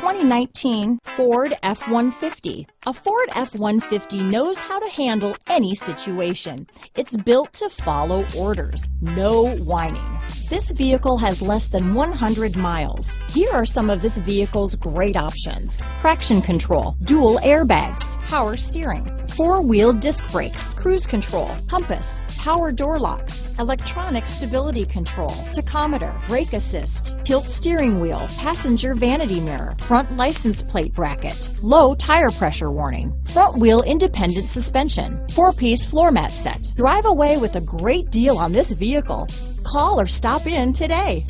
2019 Ford F-150. A Ford F-150 knows how to handle any situation. It's built to follow orders, no whining. This vehicle has less than 100 miles. Here are some of this vehicle's great options: traction control, dual airbags, power steering, four-wheel disc brakes, cruise control, compass, power door locks, electronic stability control, tachometer, brake assist, tilt steering wheel, passenger vanity mirror, front license plate bracket, low tire pressure warning, front wheel independent suspension, 4-piece floor mat set. Drive away with a great deal on this vehicle. Call or stop in today.